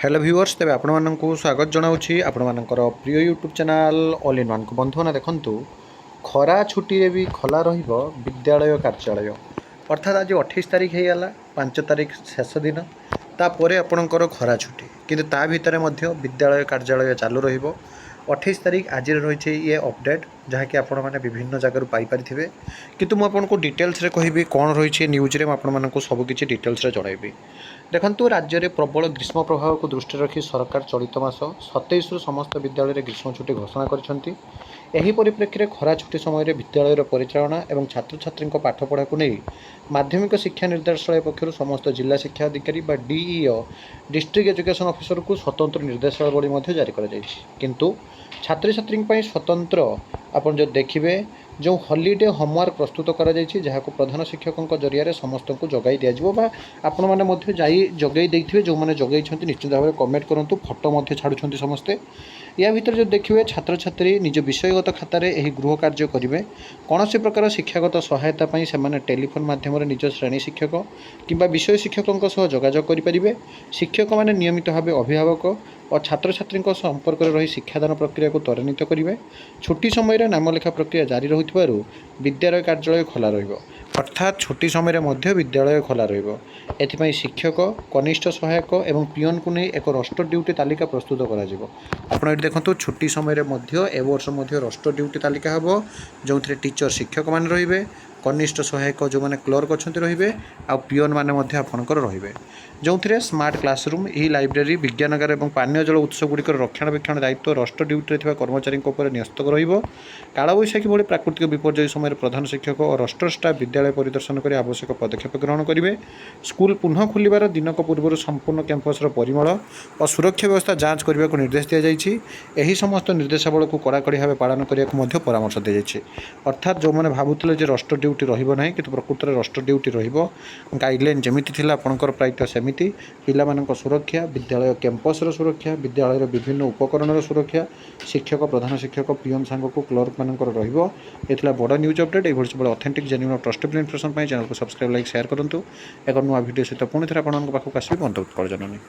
Hello viewers तेज आपण मानक स्वागत जनाऊँगी आपण मानकर प्रिय YouTube channel all in one को बंधु मैंने देखूँ खरा छुट्टी भी खोला विद्यालय कार्यालय अर्थात आज 28 तारीख हो गला 5 तारीख शेष दिन तापर आपणकर खरा छुट्टी किंतु ता भितर विद्यालय कार्यालय चालू रहिबो 28 तारीख आज रही ये अपडेट जहाँकि आपण मैंने विभिन्न जगार पाइपारे किंतु मुझे डिटेल्स कहि कौन रही न्यूज में आपण सबकि डिटेल्स जनइबी। देखु राज्य में प्रबल ग्रीष्म प्रभाव को दृष्टि रखी सरकार चलित मास 27 समस्त विद्यालय ग्रीष्म छुट्टी घोषणा कर परिप्रेक्षी में खरा छुट्टी समय विद्यालय परिचालना और छात्र छात्री पाठपढ़ा को नहीं माध्यमिक शिक्षा निर्देशालय पक्षर समस्त जिला शिक्षा अधिकारी डीईओ डिस्ट्रिक्ट एजुकेशन ऑफिसर को स्वतंत्र निर्देशावली जारी किंतु छात्र छात्री स्वतंत्र आपन जो देखिए जो हॉलिडे होमवर्क प्रस्तुत करा जहाँ प्रधान शिक्षकों जरिया समस्त को जगै दिज्व आपण मैंने जगै देते जो मैंने जगै निश्चित भाव में कमेंट करूँ फोटो छाड़ुं समस्ते या भीतर जो देखिए छात्र छात्री निज विषयगत खातार गृह कार्य करेंगे कौन से प्रकार शिक्षागत सहायता से टेलीफोन मध्यम निज श्रेणी शिक्षक किंबा विषय शिक्षकों सह जोगाजोग करेंगे। शिक्षक मैंने नियमित भाव अभिभावक और छात्र छात्री संपर्क रही शिक्षादान प्रक्रिया को त्वरान्वित करेंगे। छुट्टी समय नामलेखा प्रक्रिया जारी रही विद्यालय कार्यालय खोला अर्थात छुट्टी समय विद्यालय खोला रही शिक्षक कनिष्ठ सहायक और पियन को नहीं एक रोस्टर ड्यूटी तालिका प्रस्तुत कर देखो छुट्टी समय वर्ष रोस्टर ड्यूटी तालिका हम जो टीचर शिक्षक मैंने रे कनिष्ठ सहायक जो मैंने क्लर्क अच्छा रे आ पियन मैंने आपणकर रे जो स्मार्ट क्लासरूम यह लाइब्रेरी विज्ञानगार और पानीय जल उत्सगुड़िक रक्षणाबेक्षण दायित्व रोस्टर ड्यूटी कर्मचारी न्यस्त काल बैशाखी भाई प्राकृतिक विपर्यय समय प्रधान शिक्षक और रोस्टर स्टाफ विद्यालय परिदर्शन कर आवश्यक पदक्षेप ग्रहण करेंगे। स्कूल पुनः खोलिबार दिनक पूर्व संपूर्ण कैंपस परिमल और सुरक्षा व्यवस्था जांच करने को निर्देश दी जाएगी। समस्त निर्देशावली को कड़ाकड़ी भाव पालन करने को परामर्श दी जाए। अर्थात जो मैंने भावुले रोस्टर ड्यूटी रहा कि प्रकृत में रोस्टर ड्यूटी गाइडलाइन जमी थी आपंकर प्रायतः सेमती पिला सुरक्षा विद्यालय कैंपस सुरक्षा विद्यालय विभिन्न उपकरण सुरक्षा शिक्षक प्रधान शिक्षक पियन सांग को क्लर्क मानकर रहा बड़ न्यूज अपडेट ये सब authentic genuine trustable information channel को सब्सक्राइब लाइक शेयर करूँ। एक नुआ वीडियो सहित पुणी थे आपको पाखक आसबि बंधु उत्कल जननी।